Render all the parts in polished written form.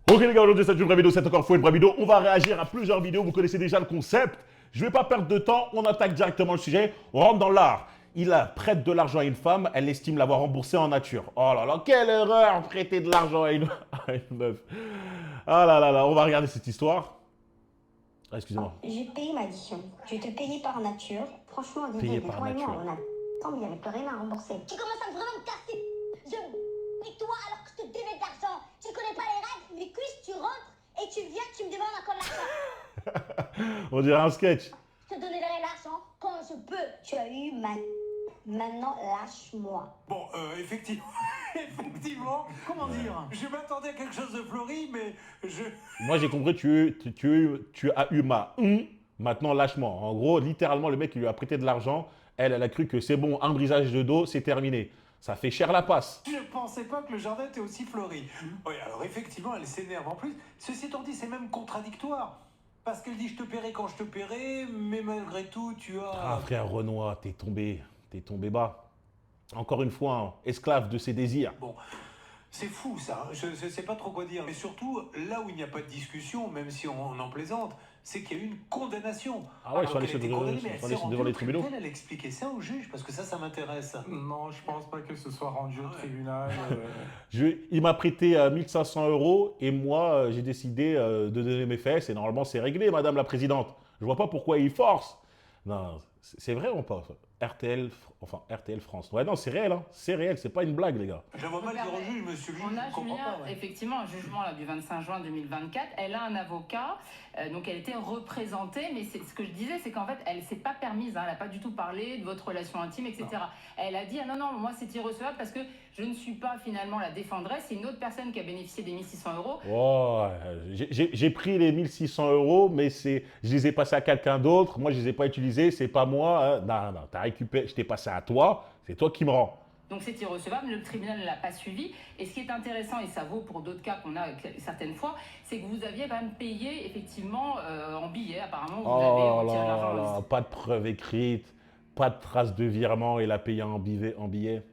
Ok les gars, aujourd'hui c'est une vraie vidéo, c'est encore une fois une vraie vidéo. On va réagir à plusieurs vidéos, vous connaissez déjà le concept. Je ne vais pas perdre de temps, on attaque directement le sujet. On rentre dans l'art. Il prête de l'argent à une femme, elle estime l'avoir remboursé en nature. Oh là là, quelle erreur, prêter de l'argent à une, à une meuf. Ah là là là, on va regarder cette histoire. Ah, excusez-moi. J'ai payé ma addition. Je vais te payer par nature. Franchement, Payé Didier, par toi et moi, nature. on a tant bien, mais plus rien à rembourser. Tu commences à vraiment me casser. Je avec toi alors que je te devais de l'argent. Tu connais pas les règles, les cuisses, tu rentres et tu viens, tu me demandes encore de l'argent. On dirait un sketch. Je te donnerai l'argent quand je peux. Tu as eu ma... Maintenant, lâche-moi. Bon, effectivement, effectivement, comment dire, je m'attendais à quelque chose de fleuri, mais je... Moi j'ai compris, tu as eu ma maintenant lâche-moi. En gros, littéralement, le mec qui lui a prêté de l'argent, elle a cru que c'est bon, un brisage de dos, c'est terminé. Ça fait cher la passe. Je pensais pas que le jardin était aussi fleuri. Oui, alors effectivement, elle s'énerve en plus. Ceci étant dit, c'est même contradictoire. Parce qu'elle dit je te paierai quand je te paierai, mais malgré tout, tu as... Ah frère Renoir, t'es tombé bas. Encore une fois, hein, esclave de ses désirs. Bon, c'est fou ça, je sais pas trop quoi dire. Mais surtout, là où il n'y a pas de discussion, même si on en plaisante, c'est qu'il y a eu une condamnation. Ah ouais, il faut aller Alors qu'elle se était condamnée, mais il elle faut aller s'est devant rendue les au tribunaux. tribunal, elle a expliqué ça au juge, parce que ça m'intéresse. Non, je pense pas que ce soit rendu au tribunal. Il m'a prêté 1500 euros et moi, j'ai décidé de donner mes fesses et normalement, c'est réglé, madame la présidente. Je vois pas pourquoi il force. Non, c'est vrai ou pas? RTL, enfin RTL France. Ouais, non, c'est réel, hein. C'est réel, c'est pas une blague, les gars. Je la vois mal dire au juge, monsieur le juge, On a, je comprends Julien, pas. Ouais. effectivement, un jugement là, du 25 juin 2024. Elle a un avocat, donc elle était représentée, mais ce que je disais, c'est qu'en fait, elle ne s'est pas permise, hein, elle n'a pas du tout parlé de votre relation intime, etc. Non. Elle a dit, ah, non, moi c'est irrecevable parce que je ne suis pas finalement la défendresse, c'est une autre personne qui a bénéficié des 1600 euros. Oh, j'ai pris les 1600 euros, mais je les ai passés à quelqu'un d'autre. Moi, je les ai pas utilisés, c'est pas moi. Hein. Non, non, t'as récupéré, je t'ai passé à toi, c'est toi qui me rends. Donc c'est irrecevable, le tribunal ne l'a pas suivi. Et ce qui est intéressant, et ça vaut pour d'autres cas qu'on a certaines fois, c'est que vous aviez quand même payé effectivement en billets, apparemment. Vous avez retiré l'argent. Pas de preuve écrite, pas de trace de virement, il a payé en billets.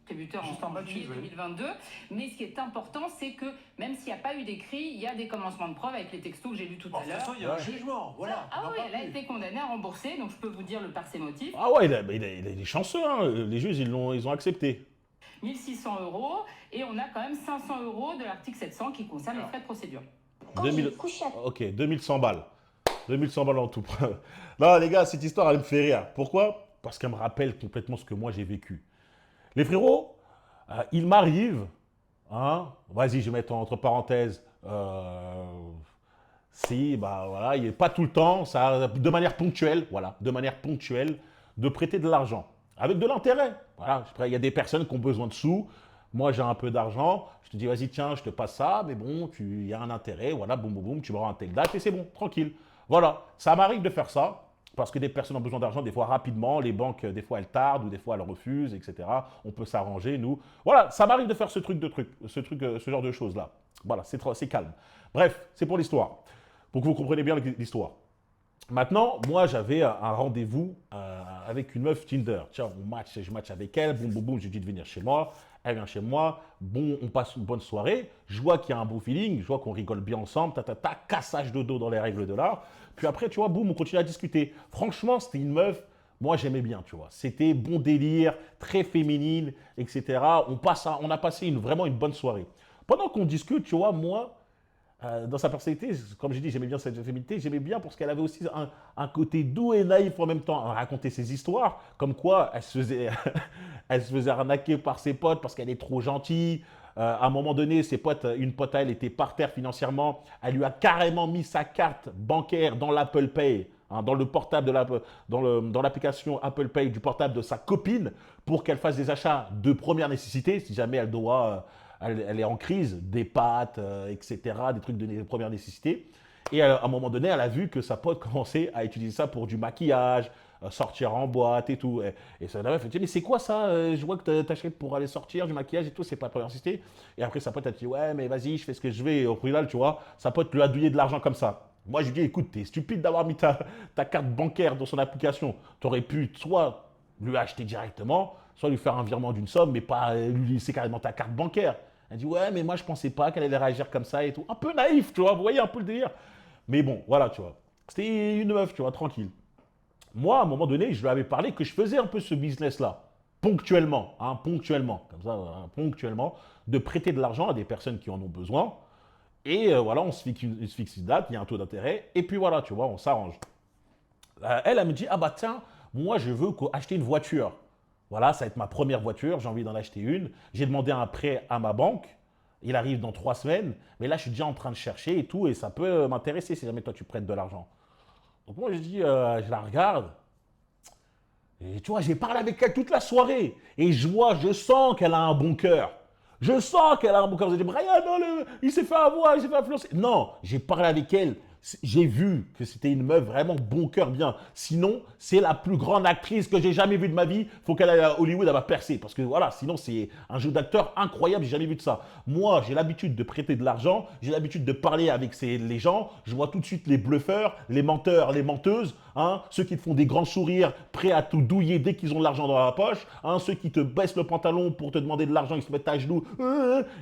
Tributeur Juste en en bas de juillet chez eux. 2022. Mais ce qui est important, c'est que même s'il n'y a pas eu d'écrit, il y a des commencements de preuves avec les textos que j'ai lus tout Bon, à de toute l'heure. façon, il y a un jugement, voilà. Ah on en oui, parle elle a plus. été condamnée à rembourser, donc je peux vous dire le par ses motifs. Ah ouais, il est chanceux, hein. Les juges, ils ont accepté. 1600 euros, et on a quand même 500 euros de l'article 700 qui concerne les frais de procédure. Quand 2000... j'ai couché à... Ok, 2100 balles. 2100 balles en tout. Non, les gars, cette histoire, elle me fait rire. Pourquoi? Parce qu'elle me rappelle complètement ce que moi, j'ai vécu. Les frérots, il m'arrive, hein, vas-y, je vais mettre entre parenthèses, si, bah voilà, il n'est pas tout le temps, ça, de manière ponctuelle, voilà, de manière ponctuelle, de prêter de l'argent, avec de l'intérêt. Voilà, il y a des personnes qui ont besoin de sous, moi j'ai un peu d'argent, je te dis, vas-y, tiens, je te passe ça, mais bon, il y a un intérêt, voilà, boum, boum, boum, tu me rends un telle date et c'est bon, tranquille. Voilà, ça m'arrive de faire ça. Parce que des personnes ont besoin d'argent, des fois rapidement, les banques, des fois elles tardent ou des fois elles refusent, etc. On peut s'arranger, nous. Voilà, ça m'arrive de faire ce genre de choses-là. Voilà, c'est calme. Bref, c'est pour l'histoire. Pour que vous compreniez bien l'histoire. Maintenant, moi, j'avais un rendez-vous avec une meuf Tinder. Tiens, je match avec elle, boum, boum, boum, je lui dis de venir chez moi. Elle vient chez moi, bon, on passe une bonne soirée. Je vois qu'il y a un beau feeling, je vois qu'on rigole bien ensemble, cassage de dos dans les règles de l'art. Puis après, tu vois, boum, on continue à discuter. Franchement, c'était une meuf, moi, j'aimais bien, tu vois. C'était bon délire, très féminine, etc. On a passé vraiment une bonne soirée. Pendant qu'on discute, tu vois, moi, dans sa personnalité, comme j'ai dit, j'aimais bien cette féminité, j'aimais bien parce qu'elle avait aussi un côté doux et naïf en même temps à raconter ses histoires, comme quoi elle se faisait, elle se faisait arnaquer par ses potes parce qu'elle est trop gentille. À un moment donné, une pote à elle était par terre financièrement, elle lui a carrément mis sa carte bancaire dans l'Apple Pay, hein, dans le portable dans l'application Apple Pay du portable de sa copine pour qu'elle fasse des achats de première nécessité, si jamais elle doit... Elle est en crise, des pâtes, etc., des trucs de première nécessité. Et à un moment donné, elle a vu que sa pote commençait à utiliser ça pour du maquillage, sortir en boîte et tout. Et ça m'a fait, mais c'est quoi ça? Je vois que tu achètes pour aller sortir du maquillage et tout, c'est pas la première nécessité. Et après, sa pote a dit, ouais, mais vas-y, je fais ce que je vais. Et au final, tu vois, sa pote lui a douillé de l'argent comme ça. Moi, je lui dis, écoute, t'es stupide d'avoir mis ta carte bancaire dans son application. Tu aurais pu soit lui acheter directement, soit lui faire un virement d'une somme, mais pas lui laisser carrément ta carte bancaire. Elle dit, ouais, mais moi, je pensais pas qu'elle allait réagir comme ça et tout. Un peu naïf, tu vois, vous voyez un peu le délire. Mais bon, voilà, tu vois. C'était une meuf, tu vois, tranquille. Moi, à un moment donné, je lui avais parlé que je faisais un peu ce business-là, ponctuellement, hein, ponctuellement, comme ça, hein, ponctuellement, de prêter de l'argent à des personnes qui en ont besoin. Et voilà, on se fixe une date, il y a un taux d'intérêt, et puis voilà, tu vois, on s'arrange. Elle me dit, ah bah tiens, moi je veux acheter une voiture. Voilà, ça va être ma première voiture, j'ai envie d'en acheter une. J'ai demandé un prêt à ma banque, il arrive dans 3 semaines, mais là je suis déjà en train de chercher et tout, et ça peut m'intéresser si jamais toi tu prêtes de l'argent. Donc moi je dis, je la regarde, et tu vois, j'ai parlé avec elle toute la soirée, et je sens qu'elle a un bon cœur. Je sens qu'elle a un bon cœur. Vous allez dire, Brian, non, il s'est fait avoir, il s'est fait influencer. Non, j'ai parlé avec elle. J'ai vu que c'était une meuf vraiment bon cœur, bien. Sinon, c'est la plus grande actrice que j'ai jamais vue de ma vie. Faut qu'elle aille à Hollywood, elle va percer. Parce que voilà, sinon, c'est un jeu d'acteur incroyable, j'ai jamais vu de ça. Moi, j'ai l'habitude de prêter de l'argent, j'ai l'habitude de parler avec les gens. Je vois tout de suite les bluffeurs, les menteurs, les menteuses, hein, ceux qui te font des grands sourires, prêts à tout douiller dès qu'ils ont de l'argent dans la poche, hein, ceux qui te baissent le pantalon pour te demander de l'argent, ils se mettent à genoux,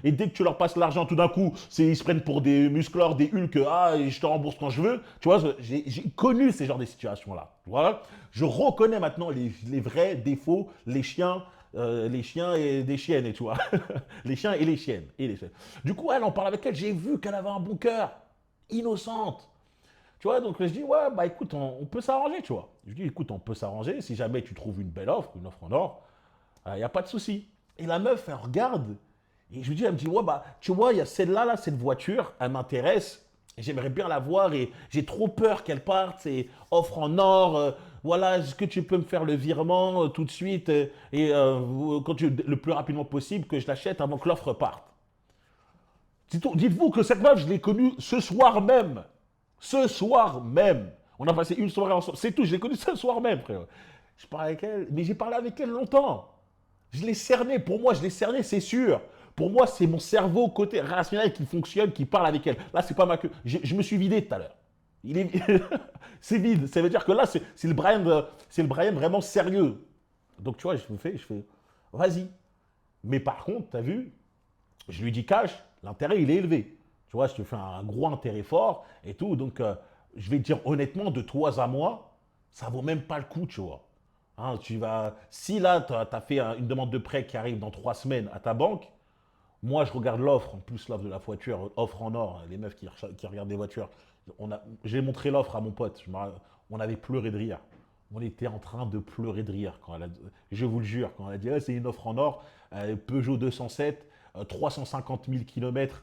et dès que tu leur passes l'argent, tout d'un coup, ils se prennent pour des muscleurs, des Hulk, je te rembourse quand je veux. Tu vois, j'ai connu ces genres de situations-là. Voilà. Je reconnais maintenant les vrais défauts, les chiens et des chiennes, et tu vois. Les chiens et les chiennes. Du coup, elle en parle avec elle, j'ai vu qu'elle avait un bon cœur, innocente. Tu vois, donc je dis, ouais, bah écoute, on peut s'arranger, tu vois. Je dis, écoute, on peut s'arranger, si jamais tu trouves une belle offre, une offre en or, il n'y a pas de souci. Et la meuf, elle regarde, et je lui dis, elle me dit, ouais, bah, tu vois, il y a celle-là, là, cette voiture, elle m'intéresse, et j'aimerais bien la voir, et j'ai trop peur qu'elle parte, c'est offre en or, voilà, est-ce que tu peux me faire le virement tout de suite, le plus rapidement possible, que je l'achète avant que l'offre parte. Dites-vous que cette meuf, je l'ai connue ce soir même. Ce soir même. On a passé une soirée ensemble. C'est tout, je l'ai connue ce soir même, frère. Je parle avec elle, mais j'ai parlé avec elle longtemps. Je l'ai cerné. Pour moi, je l'ai cerné, c'est sûr. Pour moi, c'est mon cerveau côté rationnel qui fonctionne, qui parle avec elle. Là, c'est pas ma queue. Je me suis vidé tout à l'heure. C'est vide. Ça veut dire que là, c'est le Brian vraiment sérieux. Donc, tu vois, je fais, vas-y. Mais par contre, tu as vu, je lui dis cash, l'intérêt, il est élevé. Tu vois, je te fais un gros intérêt fort et tout. Donc, je vais te dire honnêtement, de toi à moi, ça vaut même pas le coup, tu vois. Hein, si là, tu as fait une demande de prêt qui arrive dans 3 semaines à ta banque, moi, je regarde l'offre, en plus l'offre de la voiture, offre en or, les meufs qui regardent des voitures. J'ai montré l'offre à mon pote, on avait pleuré de rire. On était en train de pleurer de rire. Je vous le jure, quand elle a dit c'est une offre en or, Peugeot 207, 350 000 km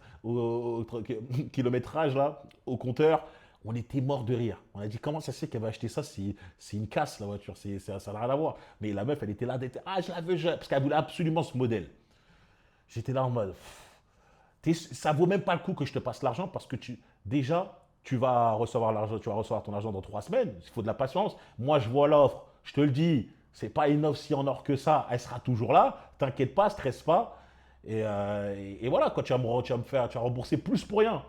kilométrage là, au compteur, on était mort de rire. On a dit comment ça se fait qu'elle va acheter ça, c'est une casse la voiture, ça n'a rien à voir. Mais la meuf, elle était là, je la veux, parce qu'elle voulait absolument ce modèle. J'étais là en mode, ça vaut même pas le coup que je te passe l'argent parce que déjà, tu vas recevoir l'argent, tu vas recevoir ton argent dans 3 semaines. Il faut de la patience. Moi, je vois l'offre, je te le dis, c'est pas une offre si en or que ça, elle sera toujours là. T'inquiète pas, stresse pas. Et voilà, quand tu vas rembourser plus pour rien.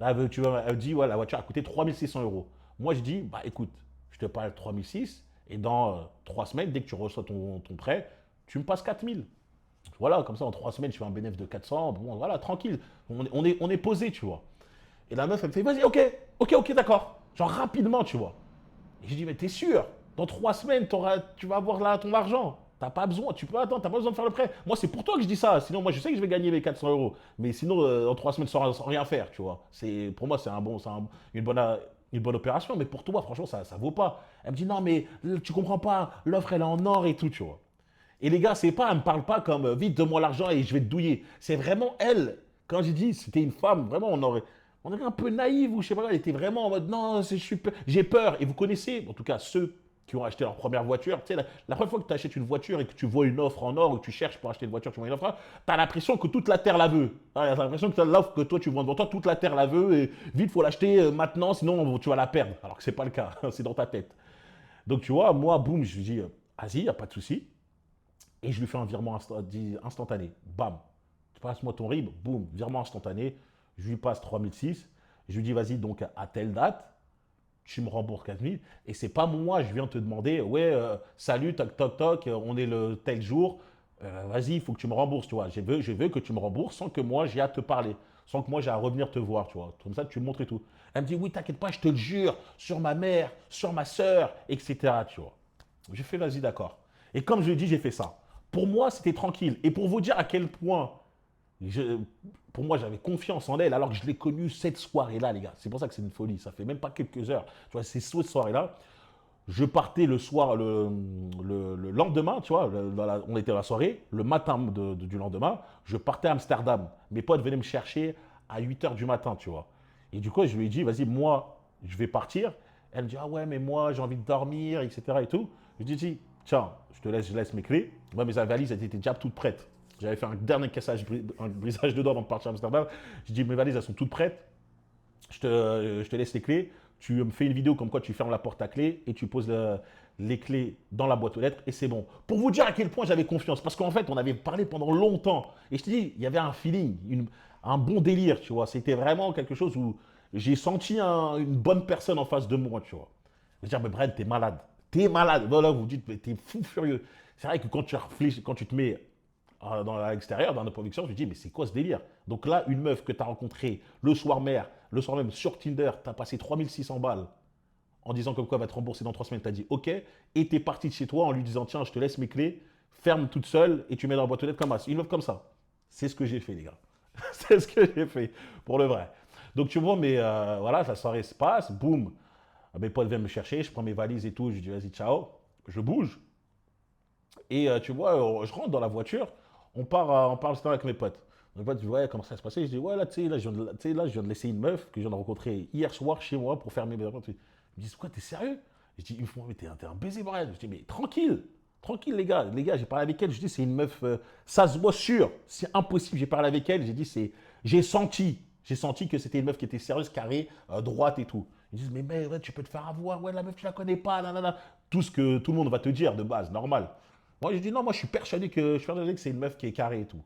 Elle me dit, ouais, la voiture a coûté 3 600 euros. Moi, je dis, bah écoute, je te parle 3 600 et dans 3 semaines, dès que tu reçois ton prêt, tu me passes 4 000. Voilà, comme ça, en 3 semaines, je fais un bénéfice de 400. Bon, voilà, tranquille. On est posé, tu vois. Et la meuf, elle me fait, vas-y, ok, d'accord. Genre rapidement, tu vois. Et je dis, mais t'es sûr? Dans 3 semaines, tu vas avoir là ton argent. T'as pas besoin, tu peux attendre, t'as pas besoin de faire le prêt. Moi, c'est pour toi que je dis ça. Sinon, moi, je sais que je vais gagner les 400 euros. Mais sinon, en 3 semaines, sans rien faire, tu vois. Pour moi, c'est une bonne opération. Mais pour toi, franchement, ça vaut pas. Elle me dit, non, mais tu comprends pas. L'offre, elle est en or et tout, tu vois. Et les gars, elle me parle pas comme vite, donne-moi l'argent et je vais te douiller. C'est vraiment elle. Quand j'ai dit c'était une femme, vraiment, on aurait un peu naïve ou je sais pas, elle était vraiment en mode non, j'ai peur. Et vous connaissez, en tout cas ceux qui ont acheté leur première voiture, tu sais, la première fois que tu achètes une voiture et que tu vois une offre en or ou que tu cherches pour acheter une voiture, tu vois une offre, tu as l'impression que toute la terre la veut. Tu as l'impression que l'offre que toi tu vois devant toi, toute la terre la veut et vite, il faut l'acheter maintenant, sinon tu vas la perdre. Alors que c'est pas le cas, c'est dans ta tête. Donc tu vois, moi, boum, je lui dis, vas-y, il n'y a pas de souci. Et je lui fais un virement instantané. Bam. Tu passes moi ton RIB, boum, virement instantané. Je lui passe 3006. Je lui dis, vas-y, donc à telle date, tu me rembourses 4000. Et c'est pas moi, je viens te demander, ouais, salut, toc, toc, toc, on est le tel jour, vas-y, il faut que tu me rembourses, tu vois. Je veux que tu me rembourses sans que moi j'ai à te parler, sans que moi j'ai à revenir te voir, tu vois. Comme ça, tu me montres et tout. Elle me dit, oui, t'inquiète pas, je te le jure, sur ma mère, sur ma soeur, etc., tu vois. J'ai fait, vas-y, d'accord. Et comme je l'ai dit, j'ai fait ça. Pour moi, c'était tranquille. Et pour vous dire à quel point, je- pour moi, j'avais confiance en elle, alors que je l'ai connue cette soirée-là, les gars. C'est pour ça que c'est une folie. Ça fait même pas quelques heures. Tu vois, c'est cette soirée-là. Je partais le soir, le lendemain, tu vois, on était à la soirée, le matin du lendemain, je partais à Amsterdam. Mes potes venaient me chercher à 8 heures du matin, tu vois. Et du coup, je lui ai dit, vas-y, moi, je vais partir. Elle me dit, ah ouais, mais moi, j'ai envie de dormir, etc. et tout. Je lui dis, tiens, je laisse mes clés. Moi, mes valises, elles étaient déjà toutes prêtes. J'avais fait un dernier cassage, un brisage de dents avant de partir à Amsterdam. Je dis, mes valises, elles sont toutes prêtes. Je te laisse les clés. Tu me fais une vidéo comme quoi tu fermes la porte à clé et tu poses les clés dans la boîte aux lettres et c'est bon. Pour vous dire à quel point j'avais confiance, parce qu'en fait, on avait parlé pendant longtemps. Et je te dis, il y avait un feeling, un bon délire, tu vois. C'était vraiment quelque chose où j'ai senti une bonne personne en face de moi, tu vois. Je veux dire, mais Brian, t'es malade. T'es malade. Voilà, vous dites, mais t'es fou furieux. C'est vrai que quand tu réfléchis, quand tu te mets à l'extérieur, dans nos productions, je me dis, mais c'est quoi ce délire? Donc là, une meuf que tu as rencontrée le soir même sur Tinder, tu as passé 3600 balles en disant comme quoi elle va te rembourser dans 3 semaines, tu as dit OK, et tu es parti de chez toi en lui disant, tiens, je te laisse mes clés, ferme toute seule et tu mets dans la boîte aux lettres comme ça. Une meuf comme ça. C'est ce que j'ai fait, les gars. C'est ce que j'ai fait, pour le vrai. Donc tu vois, mais voilà, la soirée se passe, boum. Mes potes viennent me chercher, je prends mes valises et tout, je dis, vas-y, ciao, je bouge. Et tu vois, je rentre dans la voiture, on parle justement avec mes potes. Mes potes disent, ouais, comment ça se passait? Je dis, ouais, là, tu sais, là, je viens de laisser une meuf que je viens de rencontrer hier soir chez moi pour fermer mes portes. Ils me disent, quoi, t'es sérieux? Je dis, ils me font, mais t'es un baiser, Brian. Je dis, mais tranquille, tranquille, les gars, j'ai parlé avec elle. Je dis, c'est une meuf, ça se voit sûr, c'est impossible. J'ai parlé avec elle, j'ai dit, j'ai senti que c'était une meuf qui était sérieuse, carrée, droite et tout. Ils disent, mais ouais, tu peux te faire avoir, ouais, la meuf, tu la connais pas, nanana. Tout ce que tout le monde va te dire de base, normal. Moi, je dis non, moi, je suis persuadé que c'est une meuf qui est carrée et tout.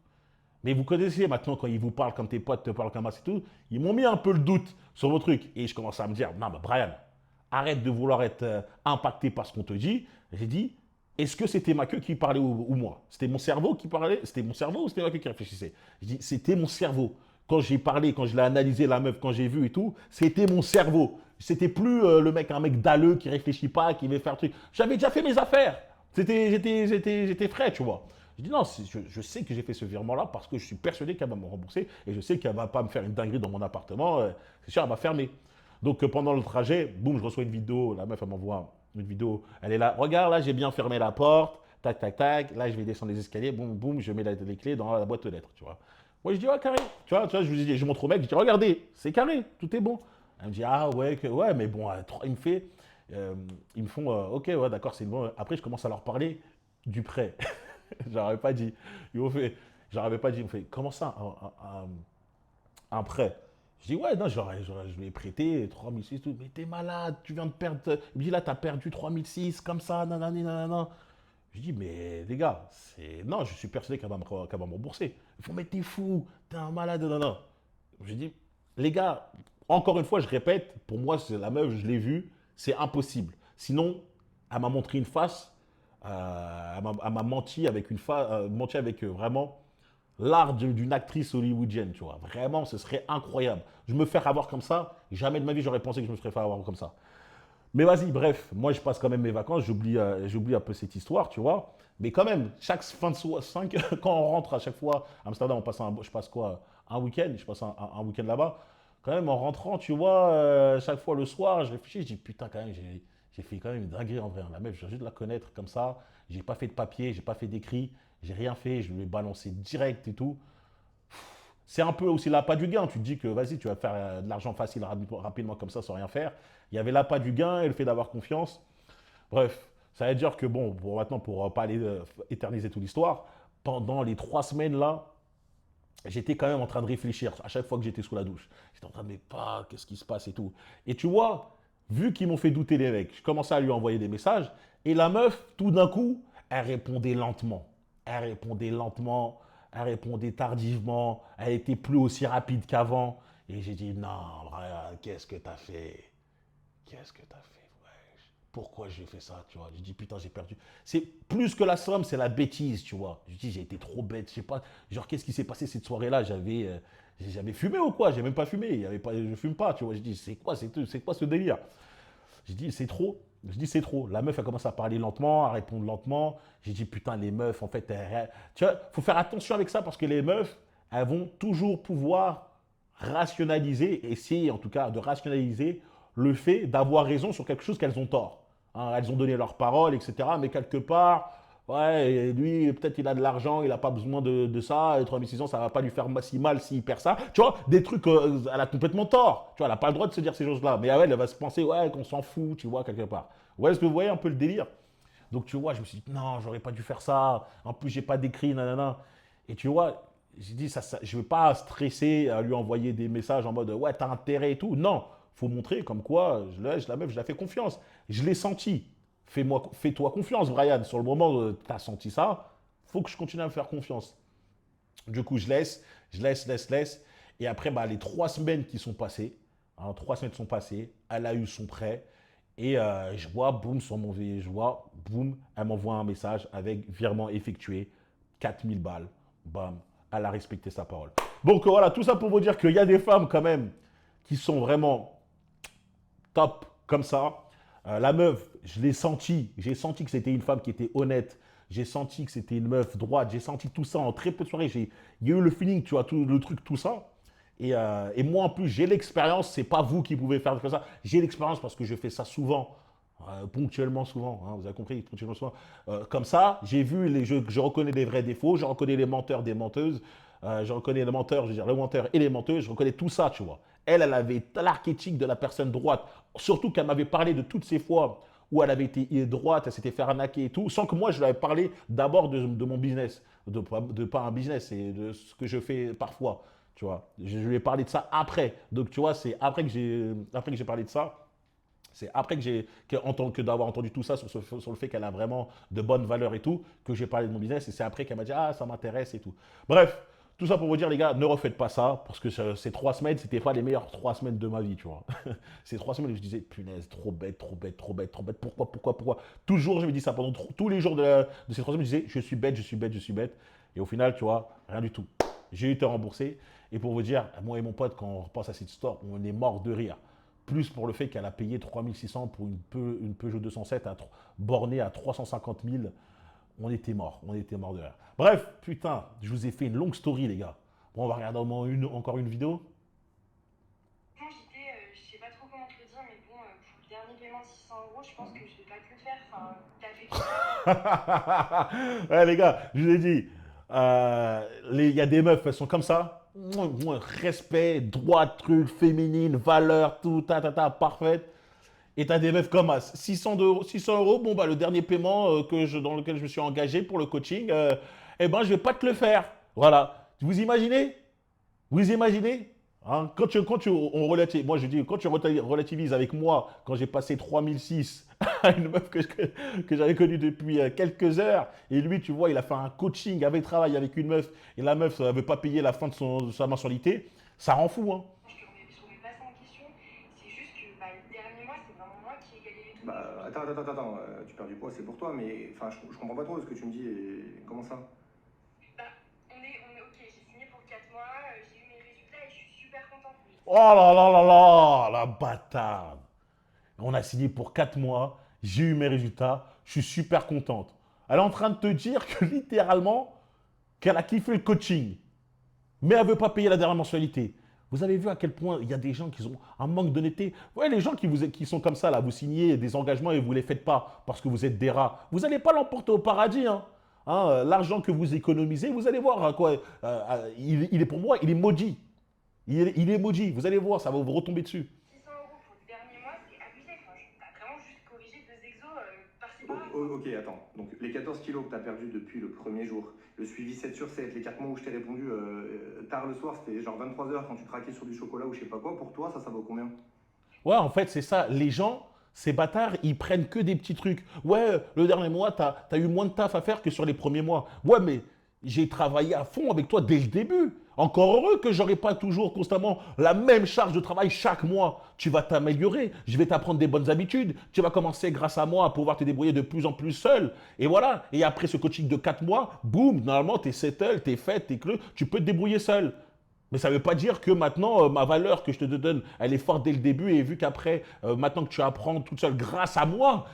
Mais vous connaissez maintenant, quand ils vous parlent, comme tes potes te parlent comme ça et tout, ils m'ont mis un peu le doute sur vos trucs. Et je commence à me dire, non, mais Brian, arrête de vouloir être impacté par ce qu'on te dit. J'ai dit, est-ce que c'était ma queue qui parlait ou moi? C'était mon cerveau qui parlait? C'était mon cerveau ou c'était ma queue qui réfléchissait? Je dis, c'était mon cerveau. Quand j'ai parlé, quand je l'ai analysé, la meuf, quand j'ai vu et tout, c'était mon cerveau. C'était plus un mec dalleux qui réfléchit pas, qui veut faire le truc. J'avais déjà fait mes affaires. J'étais frais, tu vois. Je dis non, je sais que j'ai fait ce virement-là parce que je suis persuadé qu'elle va me rembourser et je sais qu'elle ne va pas me faire une dinguerie dans mon appartement. C'est sûr, elle va fermer. Donc pendant le trajet, boum, je reçois une vidéo. La meuf, elle m'envoie une vidéo. Elle est là. Regarde, là, j'ai bien fermé la porte. Tac, tac, tac. Là, je vais descendre les escaliers. Boum, boum, je mets les clés dans la boîte aux lettres, tu vois. Moi, je dis, ouais, carré. Je montre au mec, je dis, regardez, c'est carré, tout est bon. Elle me dit, ah ouais, ouais, mais bon, il me fait. Ils me font, ok, ouais, d'accord, c'est bon. Après, je commence à leur parler du prêt. J'aurais pas dit. Ils m'ont fait, j'aurais pas dit. Ils m'ont fait, comment ça, un prêt? Je dis, ouais, non, je lui ai prêté 3006, tout. Mais t'es malade, tu viens de perdre. Il me dit, là, t'as perdu 3006, comme ça, nanani, nanana. Je dis, mais les gars, non, je suis persuadé qu'elle va me rembourser. Ils font, mais t'es fou, t'es un malade, non, non. Je dis, les gars, encore une fois, je répète, pour moi, c'est la meuf, je l'ai vue, c'est impossible. Sinon, elle m'a montré une face, elle m'a menti avec menti avec vraiment l'art d'une actrice hollywoodienne, tu vois. Vraiment, ce serait incroyable. Je me faire avoir comme ça, jamais de ma vie, j'aurais pensé que je me ferais faire avoir comme ça. Mais vas-y, bref, moi je passe quand même mes vacances, j'oublie un peu cette histoire, tu vois. Mais quand même, chaque fin de soirée, quand on rentre à chaque fois à Amsterdam, je passe quoi? Un week-end, je passe un week-end là-bas. Quand même, en rentrant, tu vois, chaque fois le soir, je réfléchis, je dis putain, quand même, j'ai fait quand même une dinguerie en vrai. La meuf, je viens juste de la connaître comme ça. J'ai pas fait de papier, j'ai pas fait d'écrit, j'ai rien fait, je lui ai balancé direct et tout. C'est un peu aussi l'appât du gain. Tu te dis que vas-y, tu vas faire de l'argent facile rapidement comme ça sans rien faire. Il y avait l'appât du gain et le fait d'avoir confiance. Bref, ça veut dire que bon, maintenant, pour pas aller éterniser toute l'histoire, pendant les 3 semaines là, j'étais quand même en train de réfléchir à chaque fois que j'étais sous la douche. J'étais en train de me dire, pas, qu'est-ce qui se passe et tout. Et tu vois, vu qu'ils m'ont fait douter les mecs, je commençais à lui envoyer des messages et la meuf, tout d'un coup, elle répondait lentement. Elle répondait lentement, elle répondait tardivement, elle était plus aussi rapide qu'avant. Et j'ai dit, non, Brian, qu'est-ce que t'as fait? Qu'est-ce que t'as fait, wesh? pourquoi j'ai fait ça, tu vois. Je dis, putain, j'ai perdu. C'est plus que la somme, c'est la bêtise, tu vois. Je dis, j'ai été trop bête, je sais pas. Genre, qu'est-ce qui s'est passé cette soirée-là? J'avais fumé ou quoi? J'ai même pas fumé. Il y avait pas, je fume pas, tu vois. Je dis, c'est quoi ce délire? Je dis, c'est trop. Je dis, c'est trop. La meuf, elle commence à parler lentement, à répondre lentement. J'ai dit, putain, les meufs, en fait, tu vois, faut faire attention avec ça parce que les meufs, elles vont toujours pouvoir rationaliser, essayer en tout cas de rationaliser le fait d'avoir raison sur quelque chose qu'elles ont tort. Hein, elles ont donné leur parole, etc. Mais quelque part, ouais, lui, peut-être il a de l'argent, il n'a pas besoin de ça, et 3600, ça ne va pas lui faire si mal s'il perd ça. Tu vois, des trucs, elle a complètement tort. Tu vois, elle n'a pas le droit de se dire ces choses-là. Mais elle va se penser, ouais, qu'on s'en fout, tu vois, quelque part. Ouais, est-ce que vous voyez un peu le délire? Donc, tu vois, je me suis dit, non, j'aurais pas dû faire ça. En plus, j'ai pas d'écrit, nanana. Et tu vois, j'ai dit, je ne vais pas stresser à lui envoyer des messages en mode, ouais, t'as intérêt et tout. Non, faut montrer comme quoi, la meuf, je la fais confiance. Je l'ai senti. Fais-toi confiance, Brian. Sur le moment où tu as senti ça, faut que je continue à me faire confiance. Du coup, je laisse. Et après, bah, les 3 semaines qui sont passées, hein, 3 semaines sont passées, elle a eu son prêt. Et je vois, boum, sur mon je vois, boum, elle m'envoie un message avec virement effectué, 4000 balles, bam, elle a respecté sa parole. Donc voilà, tout ça pour vous dire qu'il y a des femmes quand même qui sont vraiment top comme ça. La meuf, je l'ai senti, j'ai senti que c'était une femme qui était honnête, j'ai senti que c'était une meuf droite, j'ai senti tout ça en très peu de soirées, il y a eu le feeling, tu vois, tout le truc, tout ça. Et moi, en plus, j'ai l'expérience. C'est pas vous qui pouvez faire ça. J'ai l'expérience parce que je fais ça souvent, ponctuellement souvent. Hein, vous avez compris, ponctuellement souvent. Comme ça, j'ai vu, je reconnais les vrais défauts, je reconnais les menteurs des menteuses, je reconnais les menteurs, je veux dire, les menteurs et les menteuses, je reconnais tout ça, tu vois. Elle avait l'archétype de la personne droite. Surtout qu'elle m'avait parlé de toutes ces fois où elle avait été droite, elle s'était fait arnaquer et tout, sans que moi, je lui avais parlé d'abord de mon business, de pas un business, et de ce que je fais parfois. Tu vois, je lui ai parlé de ça après. Donc, tu vois, c'est après que j'ai parlé de ça. C'est après que d'avoir entendu tout ça sur le fait qu'elle a vraiment de bonnes valeurs et tout, que j'ai parlé de mon business. Et c'est après qu'elle m'a dit, ah, ça m'intéresse et tout. Bref, tout ça pour vous dire, les gars, ne refaites pas ça. Parce que ces 3 semaines, c'était pas les meilleures 3 semaines de ma vie, tu vois. Ces 3 semaines où je disais, punaise, trop bête. Pourquoi? Toujours, je me dis ça pendant tous les jours de ces 3 semaines, je disais, je suis bête. Et au final, tu vois, rien du tout. J'ai été remboursé. Et pour vous dire, moi et mon pote, quand on repense à cette histoire, on est mort de rire. Plus pour le fait qu'elle a payé 3600 pour une Peugeot 207 bornée à 350 000. On était mort de rire. Bref, putain, je vous ai fait une longue story, les gars. Bon, on va regarder encore une vidéo. Franchement, je sais pas trop comment te le dire, mais bon, pour le dernier paiement de 600 euros, je pense que je vais pas te le faire. Enfin, t'as fait quoi? Ouais, les gars, je vous ai dit, il y a des meufs, elles sont comme ça. Respect, droit, truc, féminine, valeur, tout, parfaite. Et t'as des meufs comme 600 euros, bon, bah, le dernier paiement dans lequel je me suis engagé pour le coaching, eh ben, je vais pas te le faire. Voilà. Vous imaginez? Hein, on relativise, moi je dis, quand tu relativises avec moi, quand j'ai passé 3006 à une meuf que j'avais connue depuis quelques heures, et lui, tu vois, il a fait un coaching avec travail avec une meuf, et la meuf ne veut pas payer la fin de sa mensualité, ça rend fou, hein. Je remets pas ça en question, c'est juste que bah, le dernier mois, c'est vraiment moi qui ai galéré tout. Bah, attends, tu perds du poids, c'est pour toi, mais enfin, je comprends pas trop ce que tu me dis, et comment ça? Bah, on est ok, j'ai signé pour 4 mois, j'ai eu mes résultats et je suis super contente. Oh là là là là, la bâtarde. On a signé pour 4 mois, j'ai eu mes résultats, je suis super contente. Elle est en train de te dire que littéralement, qu'elle a kiffé le coaching, mais elle ne veut pas payer la dernière mensualité. Vous avez vu à quel point il y a des gens qui ont un manque d'honnêteté. Ouais, les gens qui sont comme ça, là, vous signez des engagements et vous ne les faites pas parce que vous êtes des rats. Vous n'allez pas l'emporter au paradis, hein. L'argent que vous économisez, vous allez voir, quoi. Il est pour moi, il est maudit. Il est maudit. Vous allez voir, ça va vous retomber dessus. 600 euros pour le dernier mois, c'est abusé. Enfin, t'as vraiment juste corrigé 2 exos par-ci par-là. Ok, attends. Donc, les 14 kilos que tu as perdus depuis le premier jour, le suivi 7 sur 7, les 4 mois où je t'ai répondu tard le soir, c'était genre 23h quand tu craquais sur du chocolat ou je sais pas quoi, pour toi, ça vaut combien? Ouais, en fait, c'est ça. Les gens, ces bâtards, ils prennent que des petits trucs. Ouais, le dernier mois, t'as eu moins de taf à faire que sur les premiers mois. Ouais, mais J'ai travaillé à fond avec toi dès le début. Encore heureux que j'aurai pas toujours constamment la même charge de travail chaque mois. Tu vas t'améliorer, je vais t'apprendre des bonnes habitudes. Tu vas commencer grâce à moi à pouvoir te débrouiller de plus en plus seul. Et voilà. Et après ce coaching de 4 mois, boum, normalement, tu es settle, tu es fait, tu es clé, tu peux te débrouiller seul. Mais ça ne veut pas dire que maintenant, ma valeur que je te donne, elle est forte dès le début et vu qu'après, maintenant que tu apprends toute seule grâce à moi,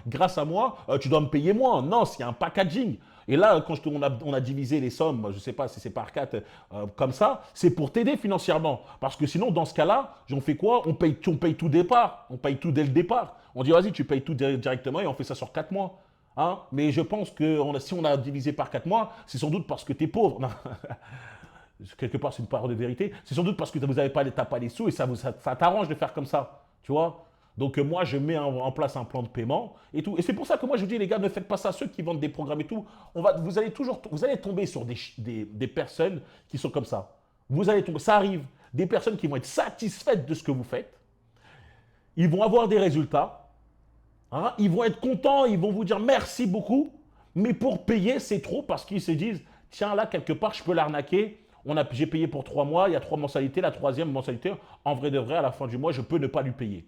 tu dois me payer moins. Non, c'est un packaging. Et là, quand on a divisé les sommes, je ne sais pas si c'est par 4, comme ça, c'est pour t'aider financièrement. Parce que sinon, dans ce cas-là, on fait quoi? On paye tout départ. On paye tout dès le départ. On dit, vas-y, tu payes tout directement et on fait ça sur 4 mois. Hein? Mais je pense que si on a divisé par 4 mois, c'est sans doute parce que tu es pauvre. Non. Quelque part, c'est une parole de vérité. C'est sans doute parce que vous n'avez pas, pas les sous et ça t'arrange de faire comme ça. Tu vois? Donc, moi, je mets en place un plan de paiement et tout. Et c'est pour ça que moi, je dis, les gars, ne faites pas ça. Ceux qui vendent des programmes et tout, vous allez tomber sur des personnes qui sont comme ça. Vous allez tomber, ça arrive. Des personnes qui vont être satisfaites de ce que vous faites. Ils vont avoir des résultats. Hein, ils vont être contents. Ils vont vous dire merci beaucoup. Mais pour payer, c'est trop parce qu'ils se disent, tiens, là, quelque part, je peux l'arnaquer. J'ai payé pour 3 mois. Il y a 3 mensualités. La 3e mensualité, en vrai de vrai, à la fin du mois, je peux ne pas lui payer.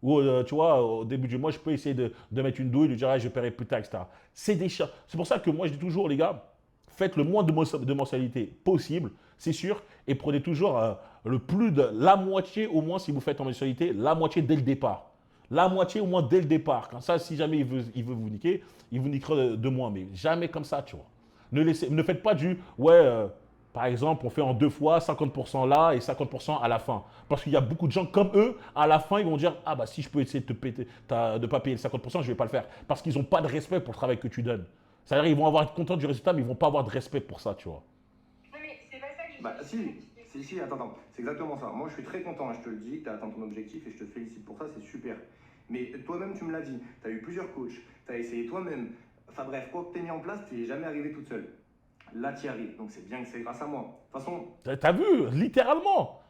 Ou tu vois, au début du mois, je peux essayer de mettre une douille, de dire, ah, je paierai plus tard, etc. C'est pour ça que moi, je dis toujours, les gars, faites le moins de mensualité possible, c'est sûr, et prenez toujours le plus de la moitié, au moins, si vous faites en mensualité, la moitié dès le départ. La moitié, au moins, dès le départ. Comme ça, si jamais il veut vous niquer, il vous niquera de moins, mais jamais comme ça, tu vois. Ne faites pas par exemple, on fait en 2 fois, 50% là et 50% à la fin. Parce qu'il y a beaucoup de gens comme eux, à la fin, ils vont dire, ah bah si je peux essayer de ne pas payer le 50%, je ne vais pas le faire. Parce qu'ils n'ont pas de respect pour le travail que tu donnes. C'est-à-dire qu'ils vont être contents du résultat, mais ils ne vont pas avoir de respect pour ça, tu vois. Non, mais c'est pas ça que je Bah si, attends, c'est exactement ça. Moi, je suis très content, hein, je te le dis, tu as atteint ton objectif et je te félicite pour ça, c'est super. Mais toi-même, tu me l'as dit, tu as eu plusieurs coachs, tu as essayé toi-même. Enfin bref, quoi que tu aies mis en place, tu n'es jamais arrivé toute seule. Là, tu y arrives, donc c'est bien que c'est grâce à moi. De toute façon… T'as vu, littéralement.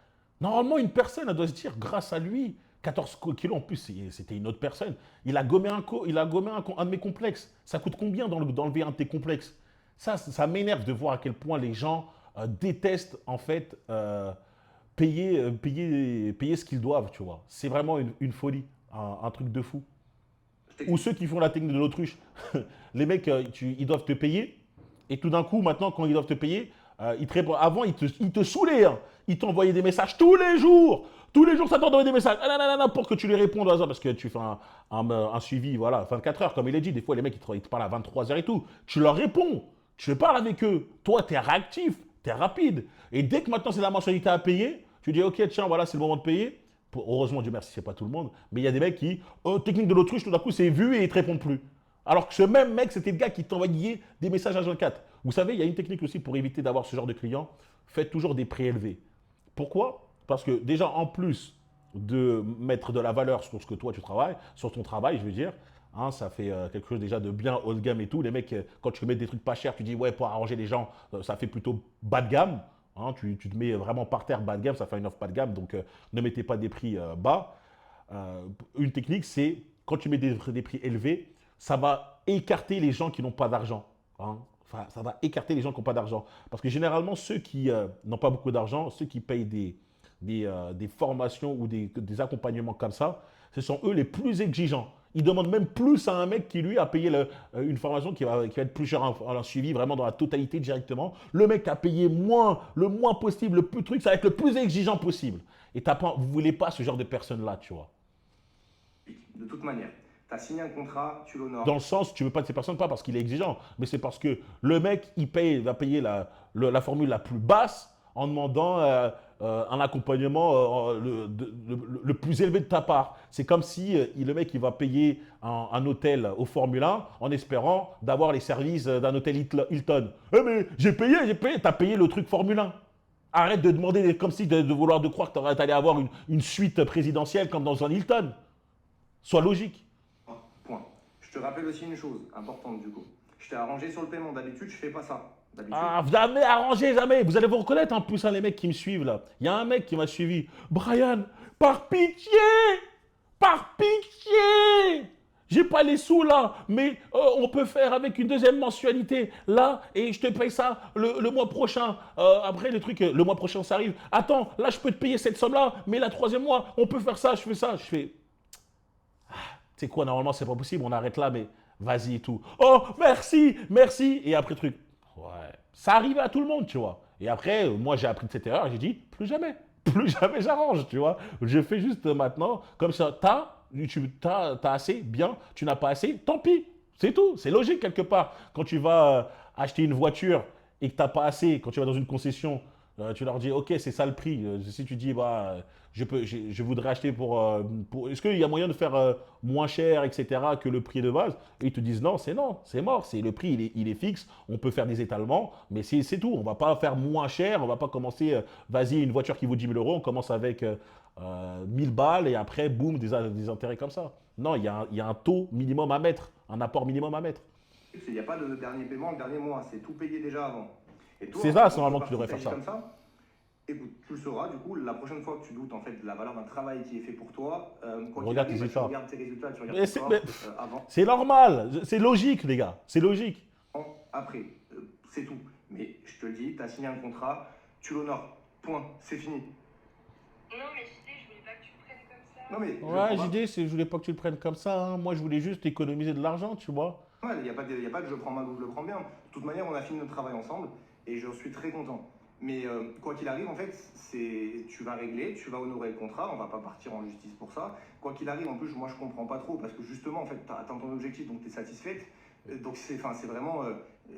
Normalement, une personne, elle doit se dire, grâce à lui, 14 kilos en plus, c'était une autre personne. Il a gommé un de mes complexes. Ça coûte combien d'enlever un de tes complexes? Ça m'énerve de voir à quel point les gens détestent, en fait, payer ce qu'ils doivent, tu vois. C'est vraiment une folie, un truc de fou. Ou ceux qui font la technique de l'autruche. Les mecs, ils doivent te payer. Et tout d'un coup, maintenant, quand ils doivent te payer, avant, ils te saoulaient. Hein. Ils t'envoyaient des messages tous les jours. Tous les jours, ça t'envoie des messages. Pour que tu les répondes. Parce que tu fais un suivi, voilà, 24 heures, comme il est dit. Des fois, les mecs, ils te parlent à 23 heures et tout. Tu leur réponds. Tu parles avec eux. Toi, tu es réactif. Tu es rapide. Et dès que maintenant, c'est la mensualité à payer, tu dis, OK, tiens, voilà, c'est le moment de payer. Heureusement, Dieu merci, c'est pas tout le monde. Mais il y a des mecs qui, technique de l'autruche, tout d'un coup, c'est vu et ils te répondent plus. Alors que ce même mec, c'était le gars qui t'envoyait des messages à 24. Vous savez, il y a une technique aussi pour éviter d'avoir ce genre de clients. Faites toujours des prix élevés. Pourquoi? Parce que déjà, en plus de mettre de la valeur sur ce que toi tu travailles, sur ton travail, je veux dire, hein, ça fait quelque chose déjà de bien haut de gamme et tout. Les mecs, quand tu mets des trucs pas chers, tu dis, ouais, pour arranger les gens, ça fait plutôt bas de gamme. Hein, tu te mets vraiment par terre bas de gamme, ça fait une offre bas de gamme. Donc, ne mettez pas des prix bas. Une technique, c'est quand tu mets des prix élevés, ça va écarter les gens qui n'ont pas d'argent. Hein. Enfin, ça va écarter les gens qui n'ont pas d'argent. Parce que généralement, ceux qui n'ont pas beaucoup d'argent, ceux qui payent des formations ou des accompagnements comme ça, ce sont eux les plus exigeants. Ils demandent même plus à un mec qui, lui, a payé une formation qui va être plus chère en un suivi, vraiment dans la totalité directement. Le mec a payé le moins possible, le plus truc, ça va être le plus exigeant possible. Et vous ne voulez pas ce genre de personnes-là, tu vois. De toute manière. Tu as signé un contrat, tu l'honores. Dans le sens, tu ne veux pas de ces personnes, pas parce qu'il est exigeant, mais c'est parce que le mec, il va payer la formule la plus basse en demandant un accompagnement le plus élevé de ta part. C'est comme si le mec, il va payer un hôtel au Formule 1 en espérant d'avoir les services d'un hôtel Hilton. Eh mais j'ai payé, tu as payé le truc Formule 1. Arrête de demander, comme si de vouloir de croire que tu allais avoir une suite présidentielle comme dans un Hilton. Sois logique. Point. Je te rappelle aussi une chose importante du coup. Je t'ai arrangé sur le paiement. D'habitude, je fais pas ça. Ah, jamais arrangé, jamais. Vous allez vous reconnaître en plus, hein, les mecs qui me suivent là. Il y a un mec qui m'a suivi. Brian, par pitié, J'ai pas les sous là, mais on peut faire avec une deuxième mensualité là et je te paye ça le mois prochain. Après, le truc, le mois prochain, ça arrive. Attends, là, je peux te payer cette somme-là, mais la troisième mois, on peut faire ça, je fais ça. Je fais, tu sais quoi, normalement, c'est pas possible, on arrête là, mais vas-y et tout. Oh, merci, merci. Et après, truc, ouais, ça arrive à tout le monde, tu vois. Et après, moi, j'ai appris de cette erreur, j'ai dit, plus jamais j'arrange, tu vois. Je fais juste maintenant, comme ça, t'as assez, bien, tu n'as pas assez, tant pis. C'est tout, c'est logique quelque part. Quand tu vas acheter une voiture et que tu n'as pas assez, quand tu vas dans une concession, tu leur dis, ok, c'est ça le prix. Si tu dis, bah, je voudrais acheter est-ce qu'il y a moyen de faire moins cher, etc., que le prix de base? Et ils te disent, non, c'est mort. Le prix, il est fixe. On peut faire des étalements, mais c'est tout. On ne va pas faire moins cher. On ne va pas commencer, vas-y, une voiture qui vaut 10 000 euros, on commence avec 1000 balles et après, boum, des intérêts comme ça. Non, il y a un taux minimum à mettre, un apport minimum à mettre. Il n'y a pas de dernier paiement le dernier mois, c'est tout payé déjà avant. C'est ça, c'est normalement que tu devrais faire ça. Comme ça. Écoute, tu le sauras, du coup, la prochaine fois que tu doutes en fait de la valeur d'un travail qui est fait pour toi, regarde tes tu résultats. regardes tes résultats, tu regardes tes avant. C'est normal, c'est logique, les gars, c'est logique. Après, c'est tout. Mais je te le dis, tu as signé un contrat, tu l'honores. Point, c'est fini. Non, mais JD, je voulais pas que tu le prennes comme ça. Non, mais Ouais, JD, je voulais pas que tu le prennes comme ça. Hein. Moi, je voulais juste économiser de l'argent, tu vois. Il n'y a pas de je prends mal ou je le prends bien. De toute manière, on a fini notre travail ensemble et je suis très content. Mais quoi qu'il arrive, en fait, tu vas régler, tu vas honorer le contrat, on va pas partir en justice pour ça. Quoi qu'il arrive, en plus, moi je comprends pas trop parce que justement, en fait, tu atteins ton objectif, donc tu es satisfaite. Donc c'est vraiment,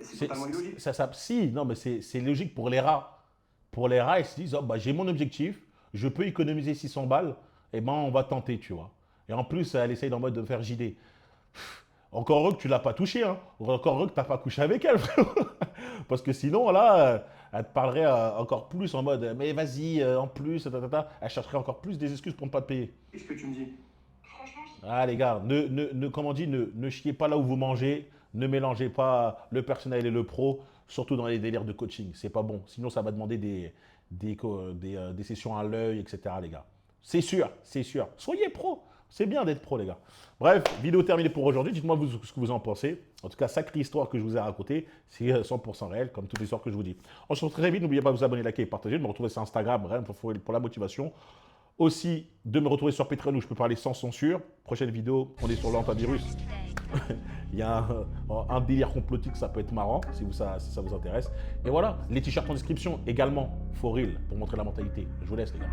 c'est totalement illogique. Si, non, mais c'est logique pour les rats. Pour les rats, ils se disent, oh, bah, j'ai mon objectif, je peux économiser 600 balles, et ben on va tenter, tu vois. Et en plus, elle essaye d'en mode de faire JD. Encore heureux que tu ne l'as pas touché, hein. Encore heureux que tu n'as pas couché avec elle, frérot. Parce que sinon, là, elle te parlerait encore plus en mode, mais vas-y, en plus, elle chercherait encore plus des excuses pour ne pas te payer. Qu'est-ce que tu me dis? Franchement, Ah les gars, comme on dit, ne chiez pas là où vous mangez, ne mélangez pas le personnel et le pro, surtout dans les délires de coaching. C'est pas bon. Sinon, ça va demander des sessions à l'œil, etc. les gars. C'est sûr, c'est sûr. Soyez pro. C'est bien d'être pro, les gars. Bref, vidéo terminée pour aujourd'hui. Dites-moi ce que vous en pensez. En tout cas, sacrée histoire que je vous ai racontée. C'est 100% réel, comme toute l'histoire que je vous dis. On se retrouve très vite. N'oubliez pas de vous abonner, liker et partager. De me retrouver sur Instagram, rien pour la motivation. Aussi, de me retrouver sur Patreon où je peux parler sans censure. Prochaine vidéo, on est sur l'antivirus. Il y a un délire complotique, ça peut être marrant si ça vous intéresse. Et voilà, les t-shirts en description également, for real, pour montrer la mentalité. Je vous laisse, les gars.